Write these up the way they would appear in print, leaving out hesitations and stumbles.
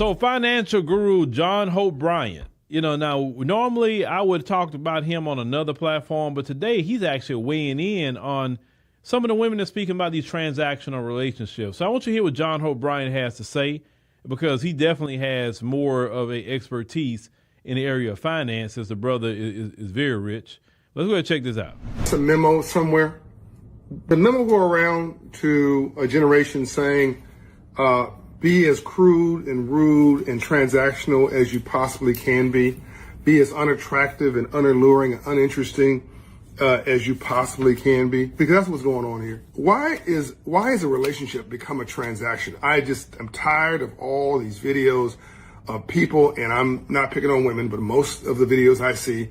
So financial guru John Hope Bryant. Now normally I would have talked about him on another platform, but today he's actually weighing in on some of the women that are speaking about these transactional relationships. So I want you to hear what John Hope Bryant has to say, because he definitely has more of a expertise in the area of finance, as the brother is very rich. Let's go ahead and check this out. It's a memo somewhere. The memo go around to a generation saying, be as crude and rude and transactional as you possibly can be. Be as unattractive and unalluring and uninteresting as you possibly can be, because that's what's going on here. Why is a relationship become a transaction? I'm tired of all these videos of people, and I'm not picking on women, but most of the videos I see,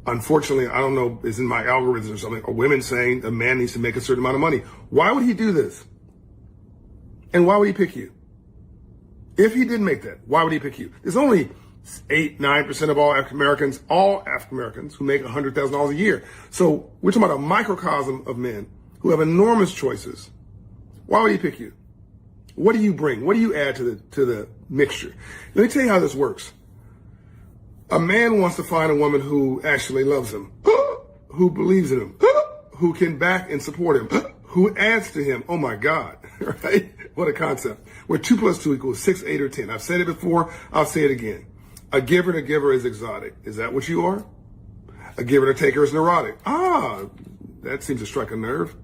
unfortunately, I don't know, is in my algorithms or something, are women saying a man needs to make a certain amount of money. Why would he do this? And why would he pick you? If he didn't make that, why would he pick you? There's only 8-9% of all African Americans who make $100,000 a year. So we're talking about a microcosm of men who have enormous choices. Why would he pick you? What do you bring? What do you add to the mixture? Let me tell you how this works. A man wants to find a woman who actually loves him, who believes in him, who can back and support him, who adds to him. Oh my God, right? What a concept. Where 2 + 2 = 6, 8, or 10. I've said it before. I'll say it again. A giver and a giver is exotic. Is that what you are? A giver and a taker is neurotic. That seems to strike a nerve.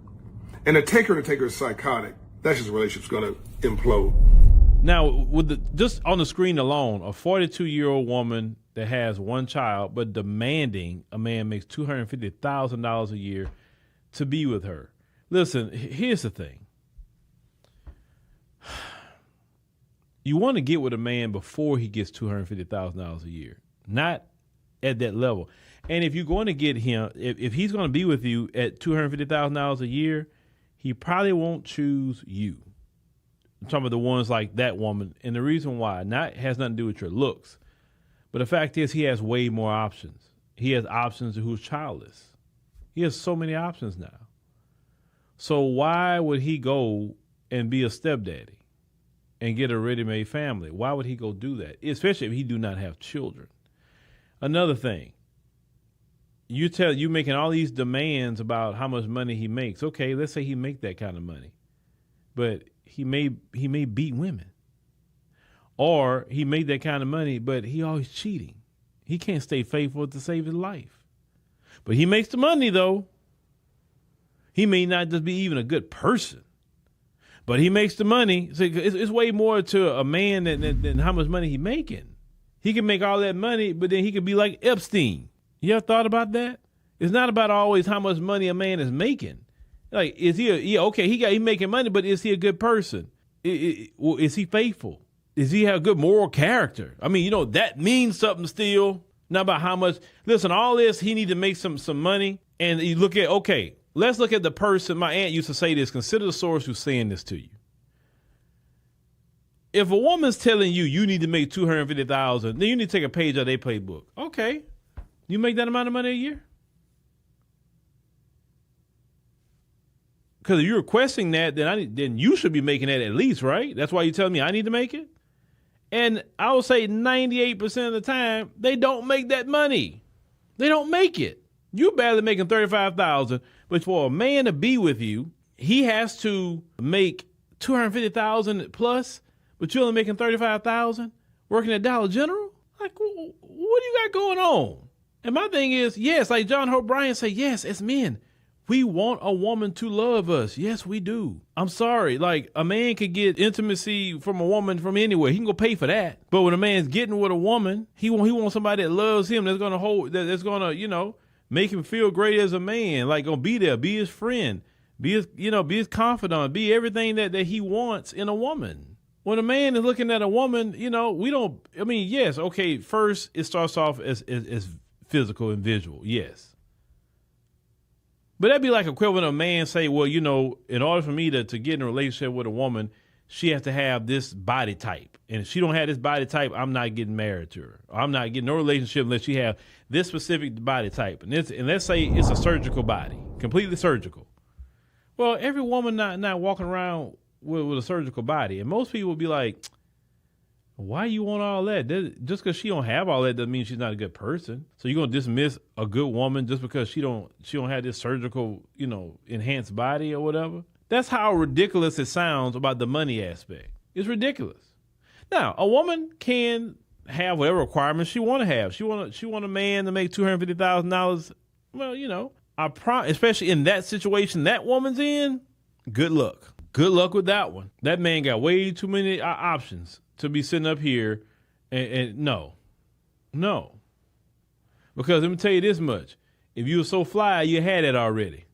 And a taker and a taker is psychotic. That's just a relationship's going to implode. Now, just on the screen alone, a 42-year-old woman that has one child, but demanding a man makes $250,000 a year to be with her. Listen, here's the thing. You want to get with a man before he gets $250,000 a year, not at that level. And if you're going to get him, if he's going to be with you at $250,000 a year, he probably won't choose you. I'm talking about the ones like that woman. And the reason why has nothing to do with your looks. But the fact is, he has way more options. He has options who's childless. He has so many options now. So why would he go and be a stepdaddy and get a ready-made family? Why would he go do that? Especially if he do not have children. Another thing, you making all these demands about how much money he makes. Okay, let's say he make that kind of money, but he may beat women, or he made that kind of money, but he always cheating. He can't stay faithful to save his life, but he makes the money though. He may not just be even a good person, but he makes the money. So it's way more to a man than how much money he making. He can make all that money, but then he could be like Epstein. You ever thought about that? It's not about always how much money a man is making. Like, is he making money, but is he a good person? Is he faithful? Does he have good moral character? I mean, that means something still. Not about how much. Listen, all this, he need to make some money. And you look at, okay, let's look at the person. My aunt used to say this: consider the source who's saying this to you. If a woman's telling you need to make $250,000, then you need to take a page out of their playbook. Okay, you make that amount of money a year? Because if you're requesting that, then you should be making that at least, right? That's why you're telling me I need to make it. And I would say 98% of the time they don't make that money. They don't make it. You're barely making $35,000, but for a man to be with you, he has to make $250,000 plus, but you're only making $35,000 working at Dollar General? Like, what do you got going on? And my thing is, yes, like John Hope Bryant said, yes, as men, we want a woman to love us. Yes, we do. I'm sorry. Like, a man could get intimacy from a woman from anywhere. He can go pay for that. But when a man's getting with a woman, he wants somebody that loves him, that's going to make him feel great as a man, like gonna be there, be his friend, be his confidant, be everything that he wants in a woman. When a man is looking at a woman, yes, okay, first it starts off as physical and visual, yes. But that'd be like equivalent of a man say, well, in order for me to get in a relationship with a woman, she has to have this body type. And if she don't have this body type, I'm not getting married to her. Or I'm not getting no relationship unless she have this specific body type. And let's say it's a surgical body, completely surgical. Well, every woman not walking around with a surgical body. And most people will be like, Why you want all that? Just because she don't have all that doesn't mean she's not a good person. So you're gonna dismiss a good woman just because she don't have this surgical, enhanced body or whatever? That's how ridiculous it sounds about the money aspect. It's ridiculous. Now, a woman can have whatever requirements she want to have. She want a man to make $250,000. Well, especially in that situation that woman's in. Good luck. Good luck with that one. That man got way too many options to be sitting up here and no. Because let me tell you this much. If you were so fly, you had it already.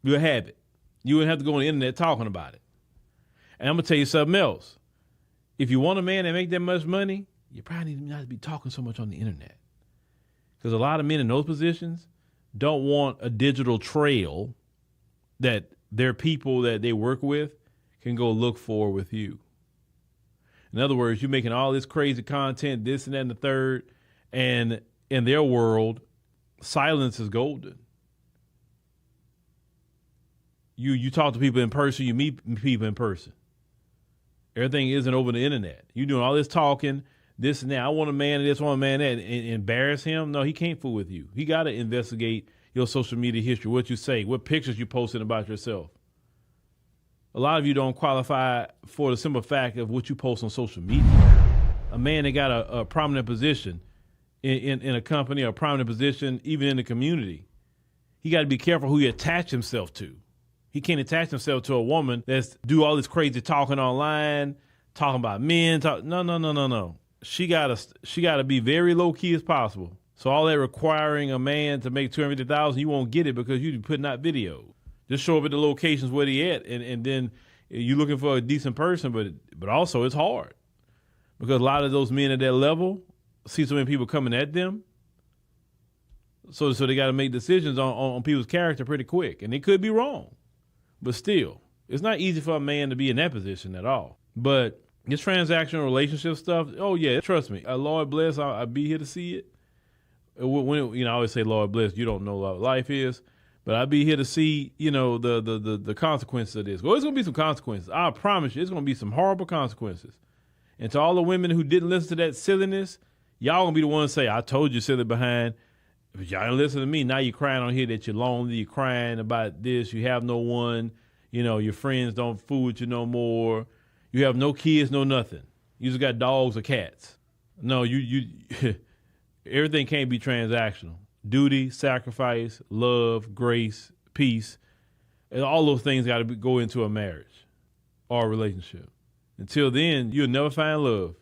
You'll have it. You wouldn't have to go on the internet talking about it. And I'm going to tell you something else. If you want a man that make that much money, you probably need not to be talking so much on the internet. Because a lot of men in those positions don't want a digital trail that their people that they work with can go look for with you. In other words, you're making all this crazy content, this and that and the third, and in their world, silence is golden. You talk to people in person, you meet people in person. Everything isn't over the internet. You're doing all this talking, this and that. I want a man of this, I want a man of that, and embarrass him? No, he can't fool with you. He got to investigate your social media history, what you say, what pictures you posted about yourself. A lot of you don't qualify for the simple fact of what you post on social media. A man that got a prominent position in a company, or a prominent position even in the community, he got to be careful who he attach himself to. He can't attach himself to a woman that's do all this crazy talking online, talking about men. No. She gotta be very low key as possible. So all that requiring a man to make $250,000, you won't get it because you putting out videos. Just show up at the locations where they at, and then you're looking for a decent person, but also it's hard because a lot of those men at that level see so many people coming at them. So they got to make decisions on people's character pretty quick, and they could be wrong. But still, it's not easy for a man to be in that position at all. But this transactional relationship stuff, oh yeah, trust me. Lord bless, I'll be here to see it. When I always say Lord bless, you don't know what life is, but I'll be here to see, the consequences of this. Well, it's gonna be some consequences. I promise you, it's gonna be some horrible consequences. And to all the women who didn't listen to that silliness, y'all gonna be the ones to say, "I told you, silly behind." But y'all didn't listen to me. Now you're crying on here that you're lonely. You're crying about this. You have no one. Your friends don't fool with you no more. You have no kids, no nothing. You just got dogs or cats. No, you everything can't be transactional. Duty, sacrifice, love, grace, peace, and all those things got to go into a marriage or a relationship. Until then, you'll never find love.